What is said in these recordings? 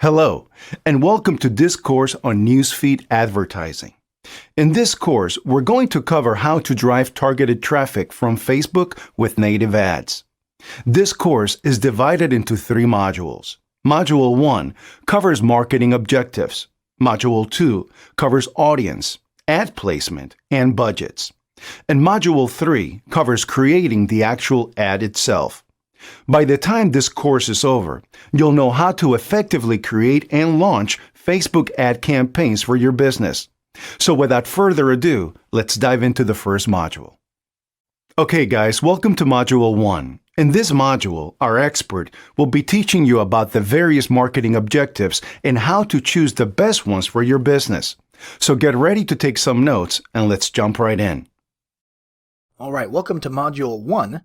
Hello, and welcome to this course on newsfeed advertising. In this course, we're going to cover how to drive targeted traffic from Facebook with native ads. This course is divided into 3 modules. Module 1 covers marketing objectives. Module 2 covers audience, ad placement, and budgets. And Module 3 covers creating the actual ad itself. By the time this course is over, you'll know how to effectively create and launch Facebook ad campaigns for your business. So without further ado, let's dive into the first module. Okay guys, welcome to Module 1. In this module, our expert will be teaching you about the various marketing objectives and how to choose the best ones for your business. So get ready to take some notes and let's jump right in. All right, welcome to Module 1,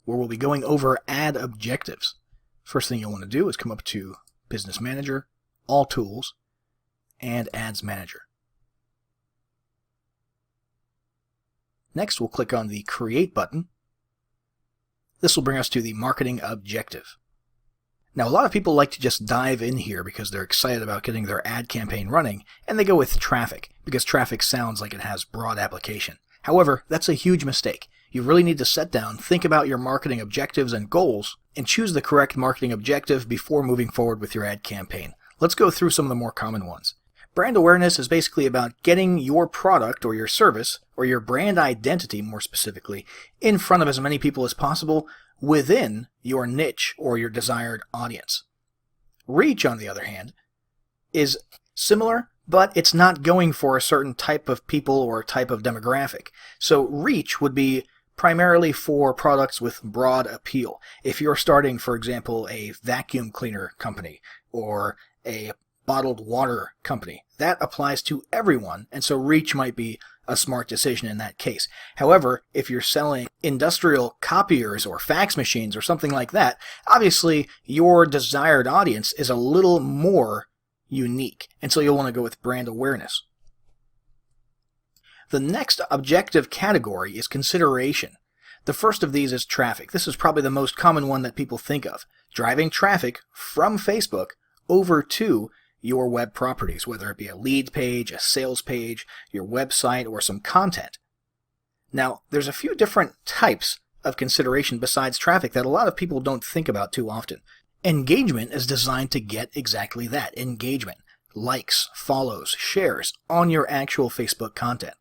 where we'll be going over ad objectives. First thing you'll want to do is come up to Business Manager, All Tools, and Ads Manager. Next, we'll click on the Create button. This will bring us to the Marketing Objective. Now, a lot of people like to just dive in here because they're excited about getting their ad campaign running, and they go with traffic, because traffic sounds like it has broad application. However, that's a huge mistake. You really need to sit down, think about your marketing objectives and goals, and choose the correct marketing objective before moving forward with your ad campaign. Let's go through some of the more common ones. Brand awareness is basically about getting your product or your service, or your brand identity more specifically, in front of as many people as possible within your niche or your desired audience. Reach, on the other hand, is similar, but it's not going for a certain type of people or type of demographic. So reach would be primarily for products with broad appeal. If you're starting, for example, a vacuum cleaner company or a bottled water company, that applies to everyone, and so reach might be a smart decision in that case. However, if you're selling industrial copiers or fax machines or something like that, obviously your desired audience is a little more unique, and so you'll want to go with brand awareness. The next objective category is consideration. The first of these is traffic. This is probably the most common one that people think of. Driving traffic from Facebook over to your web properties, whether it be a lead page, a sales page, your website, or some content. Now, there's a few different types of consideration besides traffic that a lot of people don't think about too often. Engagement is designed to get exactly that, engagement, likes, follows, shares on your actual Facebook content.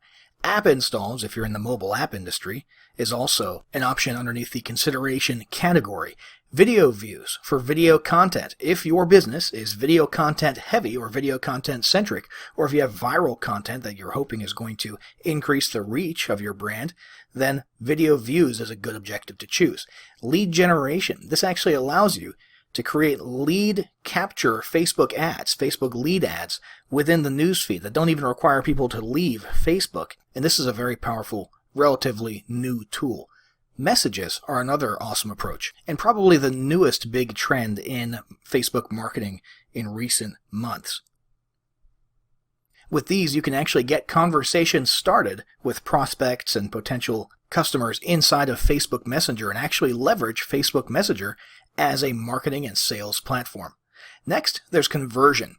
App installs, if you're in the mobile app industry, is also an option underneath the consideration category. Video views for video content. If your business is video content heavy or video content centric, or if you have viral content that you're hoping is going to increase the reach of your brand, then video views is a good objective to choose. Lead generation. This actually allows you to create lead capture Facebook ads, Facebook lead ads within the newsfeed that don't even require people to leave Facebook. And this is a very powerful, relatively new tool. Messages are another awesome approach, and probably the newest big trend in Facebook marketing in recent months. With these, you can actually get conversations started with prospects and potential customers inside of Facebook Messenger and actually leverage Facebook Messenger as a marketing and sales platform. Next, there's conversion.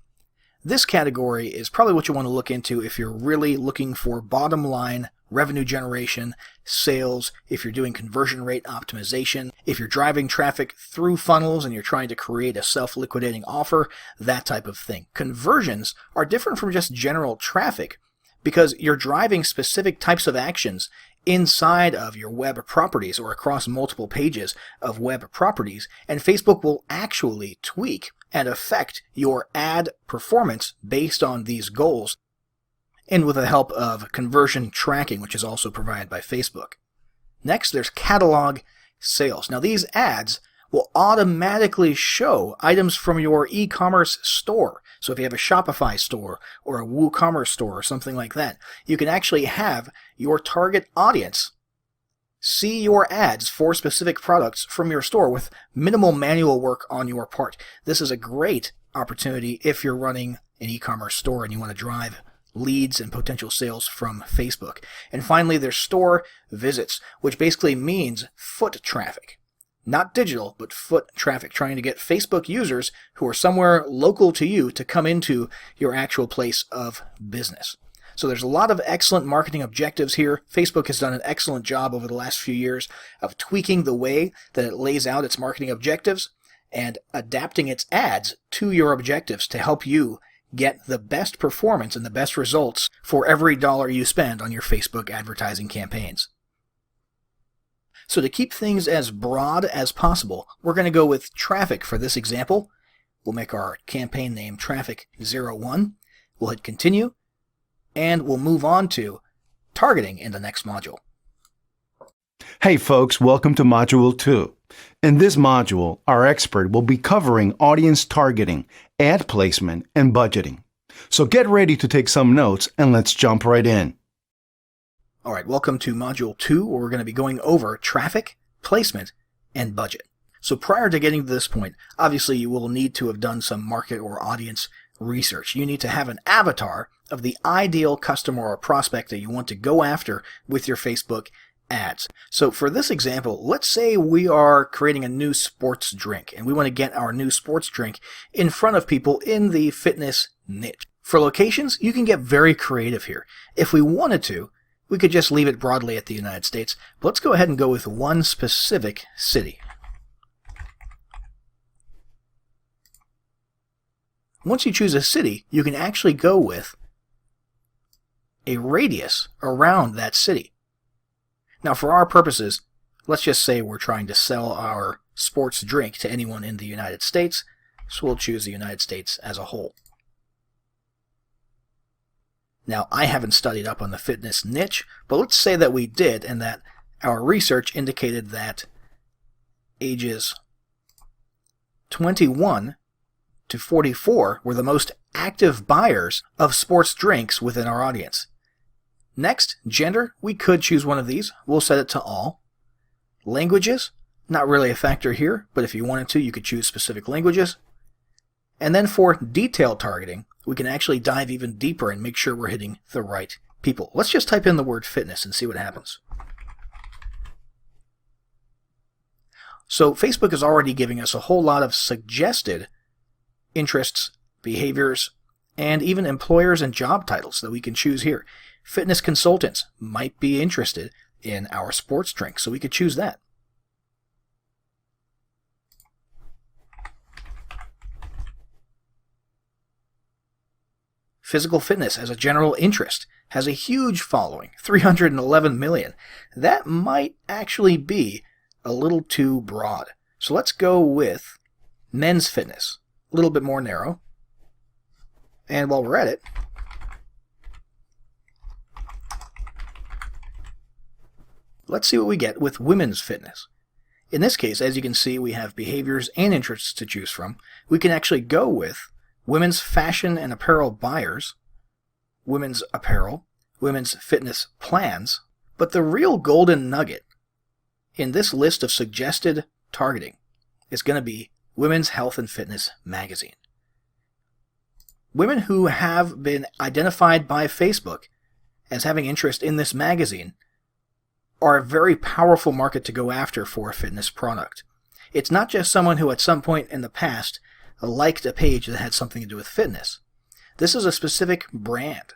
This category is probably what you want to look into if you're really looking for bottom line revenue generation, sales, if you're doing conversion rate optimization, if you're driving traffic through funnels and you're trying to create a self-liquidating offer, that type of thing. Conversions are different from just general traffic because you're driving specific types of actions inside of your web properties or across multiple pages of web properties, and Facebook will actually tweak and affect your ad performance based on these goals, and with the help of conversion tracking, which is also provided by Facebook. Next, there's catalog sales. Now, these ads will automatically show items from your e-commerce store. So if you have a Shopify store or a WooCommerce store or something like that, you can actually have your target audience see your ads for specific products from your store with minimal manual work on your part. This is a great opportunity if you're running an e-commerce store and you want to drive leads and potential sales from Facebook. And finally, there's store visits, which basically means foot traffic. not digital, but foot traffic, trying to get Facebook users who are somewhere local to you to come into your actual place of business. So there's a lot of excellent marketing objectives here. Facebook has done an excellent job over the last few years of tweaking the way that it lays out its marketing objectives and adapting its ads to your objectives to help you get the best performance and the best results for every dollar you spend on your Facebook advertising campaigns. So to keep things as broad as possible, we're going to go with traffic for this example. We'll make our campaign name Traffic01. We'll hit continue, and we'll move on to targeting in the next module. Hey folks, welcome to Module 2. In this module, our expert will be covering audience targeting, ad placement, and budgeting. So get ready to take some notes and let's jump right in. All right, welcome to Module 2, where we're going to be going over traffic, placement, and budget. So prior to getting to this point, obviously you will need to have done some market or audience research. You need to have an avatar of the ideal customer or prospect that you want to go after with your Facebook ads. So for this example, let's say we are creating a new sports drink and we want to get our new sports drink in front of people in the fitness niche. For locations, you can get very creative here. If we wanted to, we could just leave it broadly at the United States, but let's go ahead and go with one specific city. Once you choose a city, you can actually go with a radius around that city. Now, for our purposes, let's just say we're trying to sell our sports drink to anyone in the United States, so we'll choose the United States as a whole. Now, I haven't studied up on the fitness niche, but let's say that we did, and that our research indicated that ages 21 to 44 were the most active buyers of sports drinks within our audience. Next, gender, we could choose one of these. We'll set it to all. Languages, not really a factor here, but if you wanted to, you could choose specific languages. And then for detailed targeting, we can actually dive even deeper and make sure we're hitting the right people. Let's just type in the word fitness and see what happens. So Facebook is already giving us a whole lot of suggested interests, behaviors, and even employers and job titles that we can choose here. Fitness consultants might be interested in our sports drink, so we could choose that. Physical fitness as a general interest has a huge following, 311 million. That might actually be a little too broad. So let's go with men's fitness, a little bit more narrow. And while we're at it, let's see what we get with women's fitness. In this case, as you can see, we have behaviors and interests to choose from. We can actually go with women's fashion and apparel buyers, women's apparel, women's fitness plans, but the real golden nugget in this list of suggested targeting is going to be Women's Health and Fitness magazine. Women who have been identified by Facebook as having interest in this magazine are a very powerful market to go after for a fitness product. It's not just someone who at some point in the past liked a page that had something to do with fitness. This is a specific brand,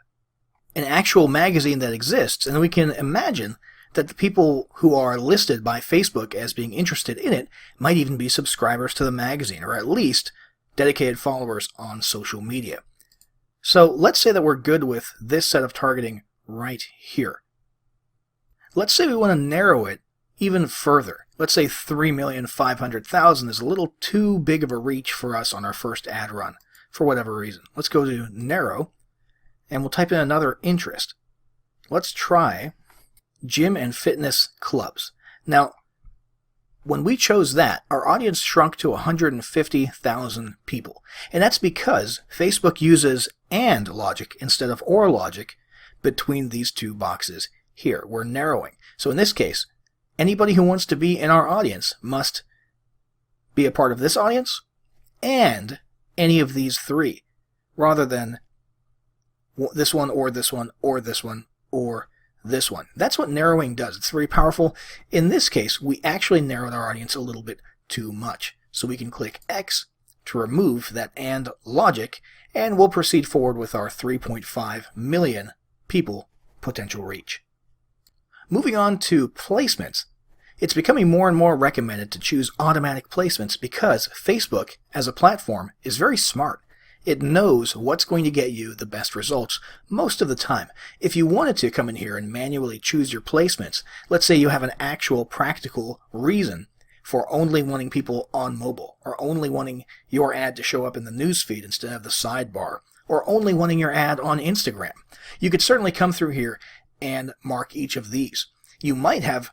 an actual magazine that exists, and we can imagine that the people who are listed by Facebook as being interested in it might even be subscribers to the magazine, or at least dedicated followers on social media. So let's say that we're good with this set of targeting right here. Let's say we want to narrow it even further. Let's say 3,500,000 is a little too big of a reach for us on our first ad run, for whatever reason. Let's go to narrow, and we'll type in another interest. Let's try gym and fitness clubs. Now, when we chose that, our audience shrunk to 150,000 people. And that's because Facebook uses AND logic instead of OR logic between these two boxes here. We're narrowing. So in this case, anybody who wants to be in our audience must be a part of this audience and any of these three, rather than this one or this one or this one or this one. That's what narrowing does. It's very powerful. In this case, we actually narrowed our audience a little bit too much. So we can click X to remove that and logic, and we'll proceed forward with our 3.5 million people potential reach. Moving on to placements. It's becoming more and more recommended to choose automatic placements because Facebook, as a platform, is very smart. It knows what's going to get you the best results most of the time. If you wanted to come in here and manually choose your placements, let's say you have an actual practical reason for only wanting people on mobile, or only wanting your ad to show up in the newsfeed instead of the sidebar, or only wanting your ad on Instagram, you could certainly come through here and mark each of these. You might have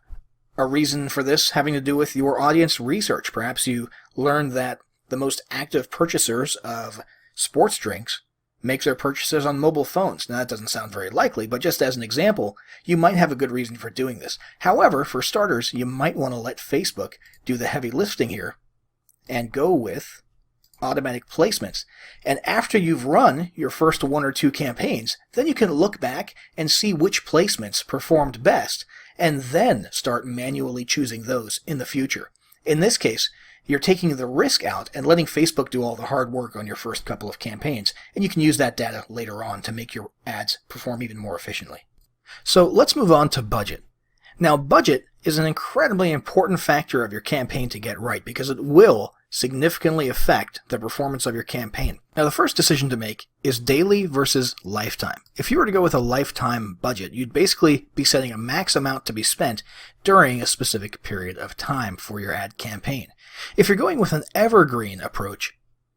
a reason for this having to do with your audience research. Perhaps you learned that the most active purchasers of sports drinks make their purchases on mobile phones. Now, that doesn't sound very likely, but just as an example, you might have a good reason for doing this. However, for starters, you might want to let Facebook do the heavy lifting here and go with automatic placements. And after you've run your first 1 or 2 campaigns, then you can look back and see which placements performed best, and then start manually choosing those in the future. In this case, you're taking the risk out and letting Facebook do all the hard work on your first couple of campaigns, and you can use that data later on to make your ads perform even more efficiently. So let's move on to budget. Now, budget is an incredibly important factor of your campaign to get right because it will significantly affect the performance of your campaign. Now, the first decision to make is daily versus lifetime. If you were to go with a lifetime budget, you'd basically be setting a max amount to be spent during a specific period of time for your ad campaign. If you're going with an evergreen approach,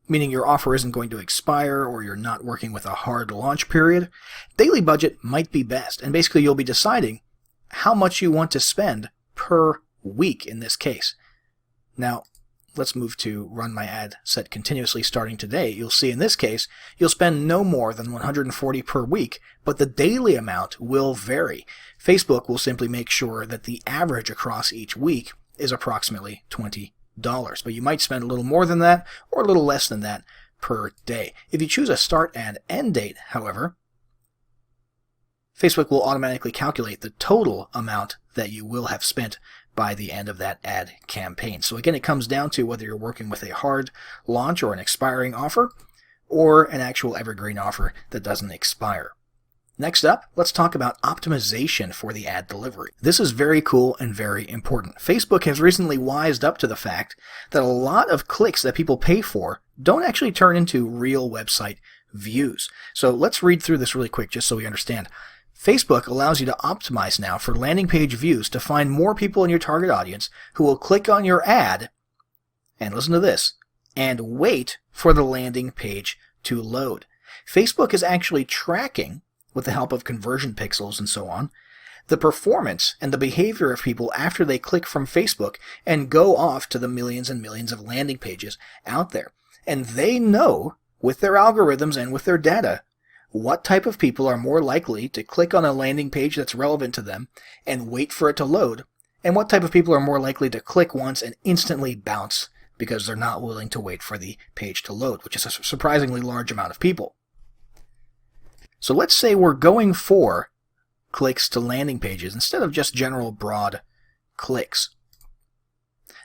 meaning your offer isn't going to expire or you're not working with a hard launch period, daily budget might be best. And basically you'll be deciding how much you want to spend per week in this case. Now, let's move to run my ad set continuously starting today. You'll see in this case, you'll spend no more than $140 per week, but the daily amount will vary. Facebook will simply make sure that the average across each week is approximately $20. But you might spend a little more than that or a little less than that per day. If you choose a start and end date, however, Facebook will automatically calculate the total amount that you will have spent by the end of that ad campaign. So again, it comes down to whether you're working with a hard launch or an expiring offer, or an actual evergreen offer that doesn't expire. Next up, let's talk about optimization for the ad delivery. This is very cool and very important. Facebook has recently wised up to the fact that a lot of clicks that people pay for don't actually turn into real website views. So let's read through this really quick just so we understand. Facebook allows you to optimize now for landing page views to find more people in your target audience who will click on your ad, and listen to this, and wait for the landing page to load. Facebook is actually tracking, with the help of conversion pixels and so on, the performance and the behavior of people after they click from Facebook and go off to the millions and millions of landing pages out there. And they know, with their algorithms and with their data, what type of people are more likely to click on a landing page that's relevant to them and wait for it to load, and what type of people are more likely to click once and instantly bounce because they're not willing to wait for the page to load, which is a surprisingly large amount of people. So let's say we're going for clicks to landing pages instead of just general broad clicks.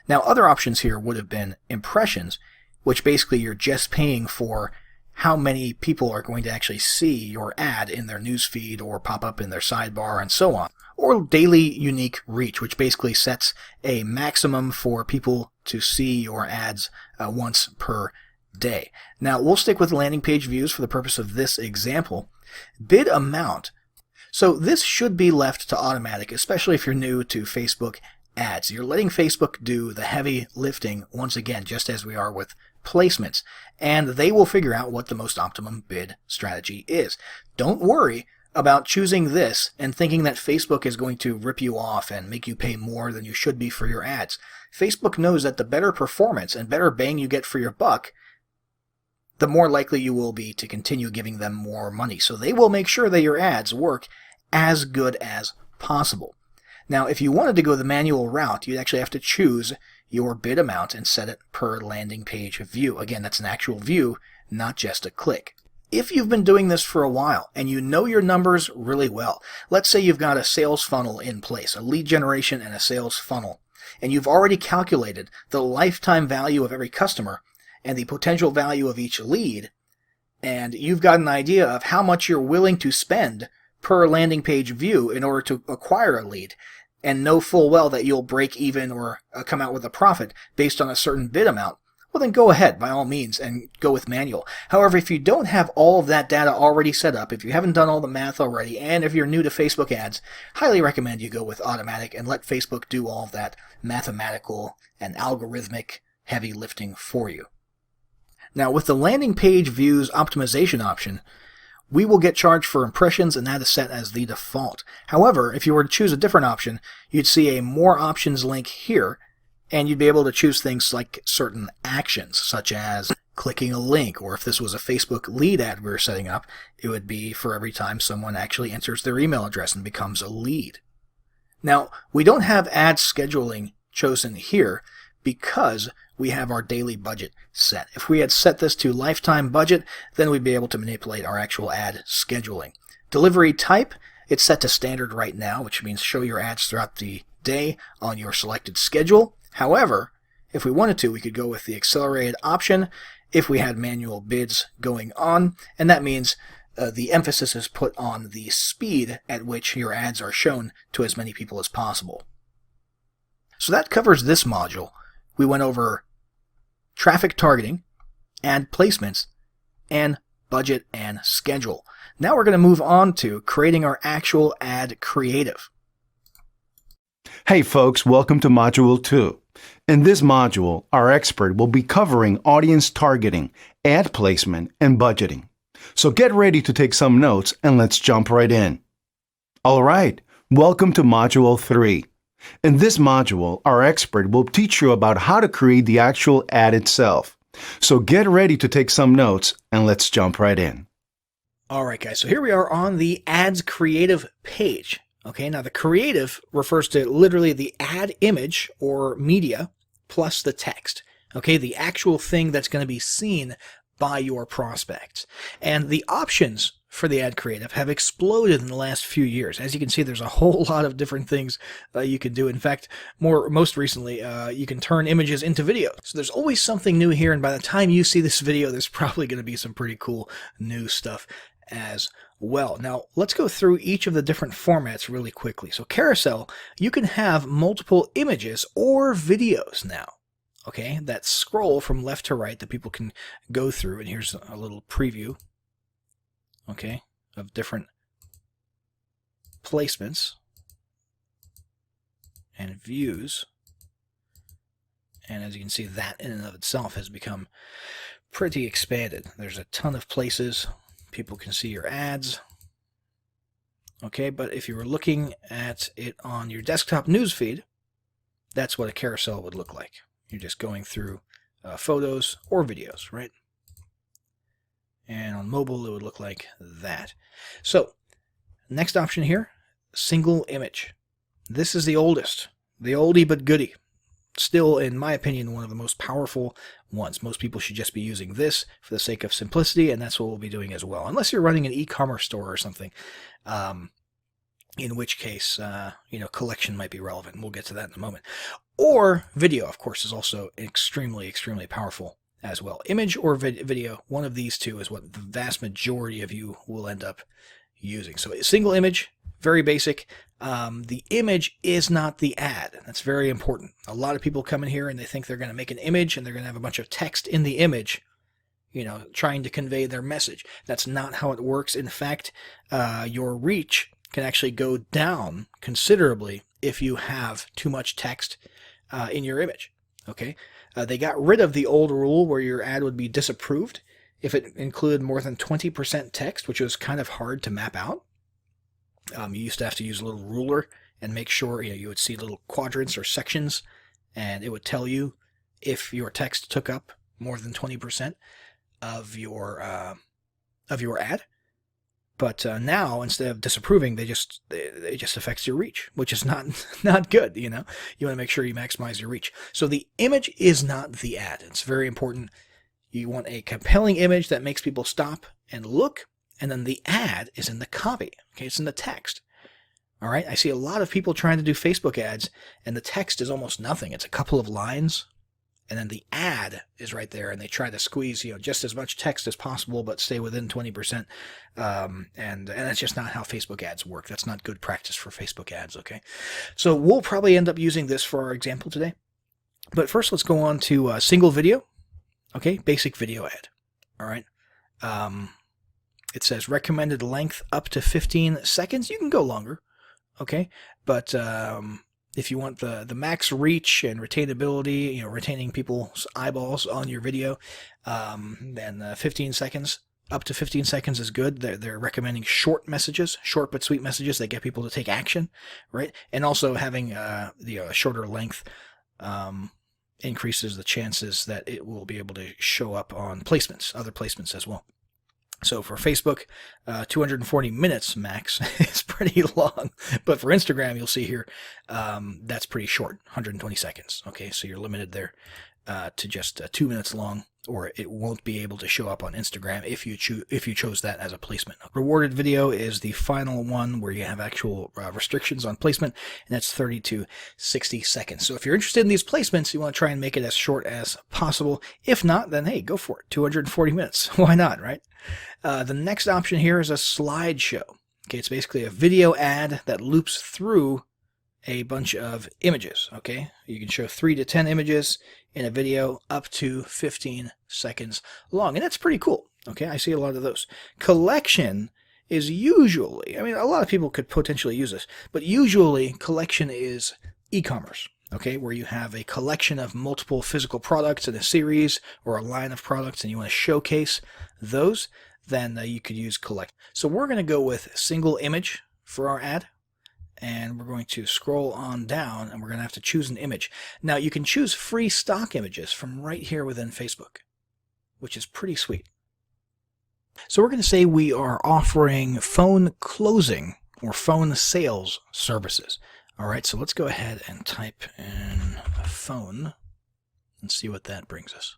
Now, other options here would have been impressions, which basically you're just paying for how many people are going to actually see your ad in their newsfeed or pop up in their sidebar and so on. Or daily unique reach, which basically sets a maximum for people to see your ads once per day. Now, we'll stick with landing page views for the purpose of this example. Bid amount. So this should be left to automatic, especially if you're new to Facebook ads. You're letting Facebook do the heavy lifting once again, just as we are with placements, and they will figure out what the most optimum bid strategy is. Don't worry about choosing this and thinking that Facebook is going to rip you off and make you pay more than you should be for your ads. Facebook knows that the better performance and better bang you get for your buck, the more likely you will be to continue giving them more money. So they will make sure that your ads work as good as possible. Now, if you wanted to go the manual route, you'd actually have to choose your bid amount and set it per landing page view. Again, that's an actual view, not just a click. if you've been doing this for a while and you know your numbers really well, let's say you've got a sales funnel in place, a lead generation and a sales funnel, and you've already calculated the lifetime value of every customer and the potential value of each lead, and you've got an idea of how much you're willing to spend per landing page view in order to acquire a lead, and know full well that you'll break even or come out with a profit based on a certain bid amount, well then go ahead by all means and go with manual. However, if you don't have all of that data already set up, if you haven't done all the math already, and if you're new to Facebook ads, highly recommend you go with automatic and let Facebook do all of that mathematical and algorithmic heavy lifting for you. Now, with the landing page views optimization option, we will get charged for impressions, and that is set as the default. However, if you were to choose a different option, you'd see a more options link here, and you'd be able to choose things like certain actions, such as clicking a link, or if this was a Facebook lead ad we were setting up, it would be for every time someone actually enters their email address and becomes a lead. Now, we don't have ad scheduling chosen here because we have our daily budget set. If we had set this to lifetime budget, then we'd be able to manipulate our actual ad scheduling. Delivery type, it's set to standard right now, which means show your ads throughout the day on your selected schedule. However, if we wanted to, we could go with the accelerated option if we had manual bids going on, and that means the emphasis is put on the speed at which your ads are shown to as many people as possible. So that covers this module. We went over traffic targeting, ad placements, and budget and schedule. Now we're going to move on to creating our actual ad creative. Hey folks, welcome to Module 2. In this module, our expert will be covering audience targeting, ad placement, and budgeting. So get ready to take some notes and let's jump right in. All right, welcome to Module 3. In this module, our expert will teach you about how to create the actual ad itself. So get ready to take some notes and let's jump right in. All right, guys, so here we are on the ads creative page. Okay, now the creative refers to literally the ad image or media plus the text. Okay, the actual thing that's going to be seen by your prospects. And the options for the ad creative have exploded in the last few years. As you can see, there's a whole lot of different things you can do. In fact, most recently, you can turn images into video. So there's always something new here, and by the time you see this video, there's probably going to be some pretty cool new stuff as well. Now, let's go through each of the different formats really quickly. So carousel, you can have multiple images or videos now, okay, that scroll from left to right that people can go through. And here's a little preview, okay, of different placements and views. And as you can see, that in and of itself has become pretty expanded. There's a ton of places people can see your ads. Okay, but if you were looking at it on your desktop newsfeed, that's what a carousel would look like. You're just going through photos or videos, right? And on mobile, it would look like that. So, next option here, single image. This is the oldest, the oldie but goodie. Still, in my opinion, one of the most powerful ones. Most people should just be using this for the sake of simplicity, and that's what we'll be doing as well. Unless you're running an e-commerce store or something, in which case, collection might be relevant. We'll get to that in a moment. Or video, of course, is also extremely, extremely powerful as well. Image or video, one of these two is what the vast majority of you will end up using. So a single image, very basic. The image is not the ad. That's very important. A lot of people come in here and they think they're going to make an image and they're going to have a bunch of text in the image, trying to convey their message. That's not how it works. In fact, your reach can actually go down considerably if you have too much text in your image. Okay, they got rid of the old rule where your ad would be disapproved if it included more than 20% text, which was kind of hard to map out. You used to have to use a little ruler and make sure you would see little quadrants or sections, and it would tell you if your text took up more than 20% of your ad. But now, instead of disapproving, it just affects your reach, which is not good. You want to make sure you maximize your reach. So the image is not the ad. It's very important. You want a compelling image that makes people stop and look, and then the ad is in the copy. Okay, it's in the text. All right, I see a lot of people trying to do Facebook ads, and the text is almost nothing. It's a couple of lines, and then the ad is right there, and they try to squeeze, just as much text as possible, but stay within 20%. And that's just not how Facebook ads work. That's not good practice for Facebook ads, okay? So we'll probably end up using this for our example today. But first, let's go on to single video, okay? Basic video ad, all right? It says recommended length up to 15 seconds. You can go longer, okay? But if you want the max reach and retainability, retaining people's eyeballs on your video, then 15 seconds, up to 15 seconds is good. They're recommending short messages, short but sweet messages that get people to take action, right? And also having the shorter length increases the chances that it will be able to show up on placements, other placements as well. So for Facebook, 240 minutes max is pretty long. But for Instagram, you'll see here, that's pretty short, 120 seconds. Okay, so you're limited there to just 2 minutes long, or it won't be able to show up on Instagram if you chose that as a placement. Rewarded video is the final one where you have actual restrictions on placement, and that's 30 to 60 seconds. So if you're interested in these placements, you want to try and make it as short as possible. If not, then hey, go for it. 240 minutes. Why not, right? The next option here is a slideshow. Okay, it's basically a video ad that loops through a bunch of images. Okay, you can show 3 to 10 images in a video up to 15 seconds long, and that's pretty cool. Okay, I see a lot of those. Collection is usually, a lot of people could potentially use this, but usually collection is e-commerce. Okay, where you have a collection of multiple physical products in a series or a line of products, and you want to showcase those, then you could use collect. So we're going to go with single image for our ad, and we're going to scroll on down, and we're going to have to choose an image. Now, you can choose free stock images from right here within Facebook, which is pretty sweet. So we're going to say we are offering phone closing or phone sales services. All right, so let's go ahead and type in a phone and see what that brings us.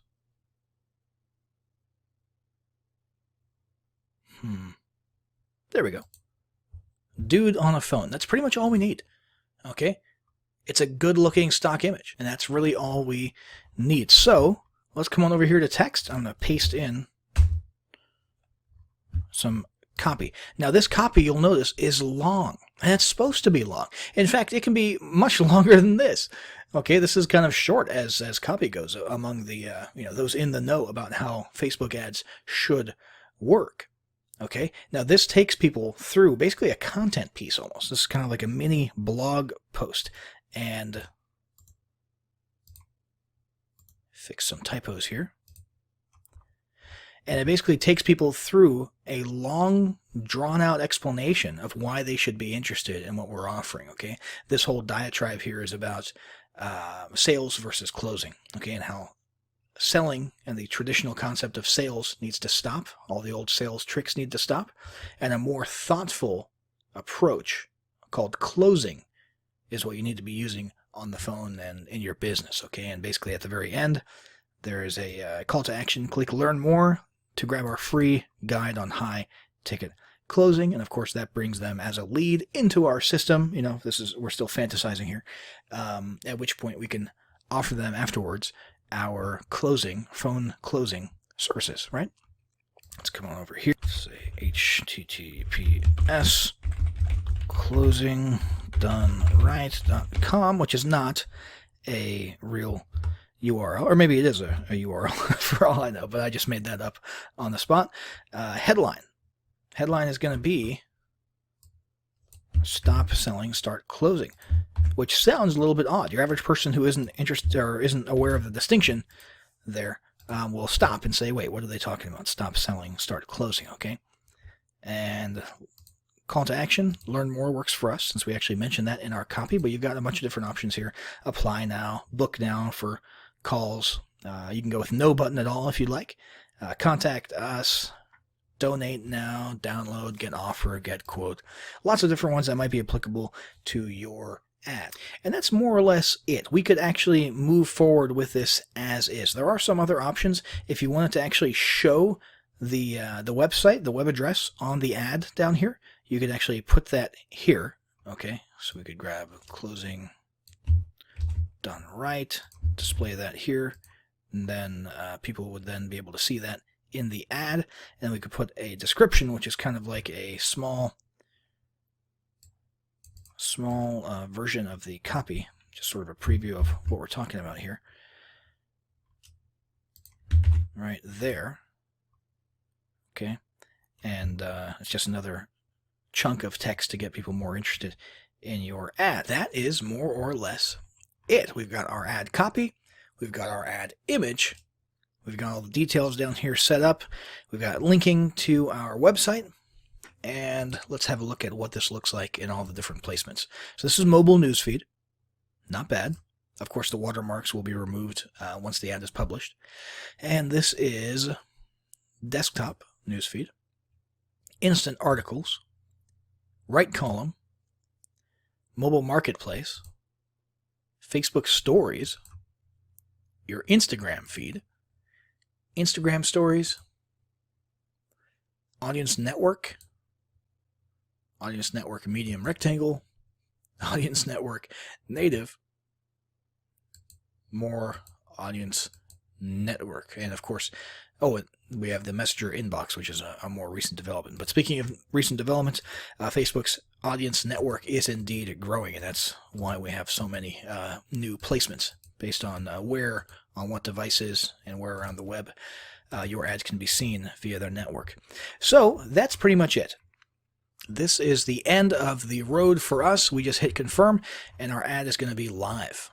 There we go. Dude on a phone. That's pretty much all we need. Okay? It's a good-looking stock image, and that's really all we need. So let's come on over here to text. I'm going to paste in some copy. Now, this copy, you'll notice, is long. And it's supposed to be long. In fact, it can be much longer than this. Okay, this is kind of short as copy goes among the those in the know about how Facebook ads should work. Okay, now this takes people through basically a content piece almost. This is kind of like a mini blog post. And fix some typos here. And it basically takes people through a long, drawn-out explanation of why they should be interested in what we're offering, okay? This whole diatribe here is about sales versus closing, okay, and how selling and the traditional concept of sales needs to stop. All the old sales tricks need to stop. And a more thoughtful approach called closing is what you need to be using on the phone and in your business, okay? And basically at the very end, there is a call to action. Click Learn More to grab our free guide on high ticket closing, and of course that brings them as a lead into our system. We're still fantasizing here, at which point we can offer them afterwards our phone closing services, right? Let's come on over here. Say https closingdoneright.com, which is not a real URL, or maybe it is a URL for all I know, but I just made that up on the spot. Headline is going to be stop selling, start closing, which sounds a little bit odd. Your average person who isn't interested or isn't aware of the distinction there will stop and say, wait, what are they talking about? Stop selling, start closing, okay? And call to action, learn more works for us, since we actually mentioned that in our copy, but you've got a bunch of different options here. Apply now, book now for calls. You can go with no button at all if you'd like. Contact us, donate now, download, get offer, get quote. Lots of different ones that might be applicable to your ad. And that's more or less it. We could actually move forward with this as is. There are some other options if you wanted to actually show the website, the web address on the ad down here, you could actually put that here. Okay, so we could grab closing done right, display that here, and then people would then be able to see that in the ad. And we could put a description, which is kind of like a small version of the copy, just sort of a preview of what we're talking about here. Right there. Okay, and it's just another chunk of text to get people more interested in your ad. That is more or less it. We've got our ad copy, we've got our ad image, we've got all the details down here set up, we've got linking to our website, and let's have a look at what this looks like in all the different placements. So this is mobile newsfeed, not bad. Of course, the watermarks will be removed once the ad is published. And this is desktop newsfeed, instant articles, right column, mobile marketplace, Facebook stories, your Instagram feed, Instagram stories, audience network medium rectangle, audience network native, more audience network, and of course, we have the messenger inbox, which is a more recent development. But speaking of recent developments, Facebook's audience network is indeed growing, and that's why we have so many new placements based on where, on what devices, and where around the web your ads can be seen via their network. So that's pretty much it. This is the end of the road for us. We just hit confirm, and our ad is going to be live.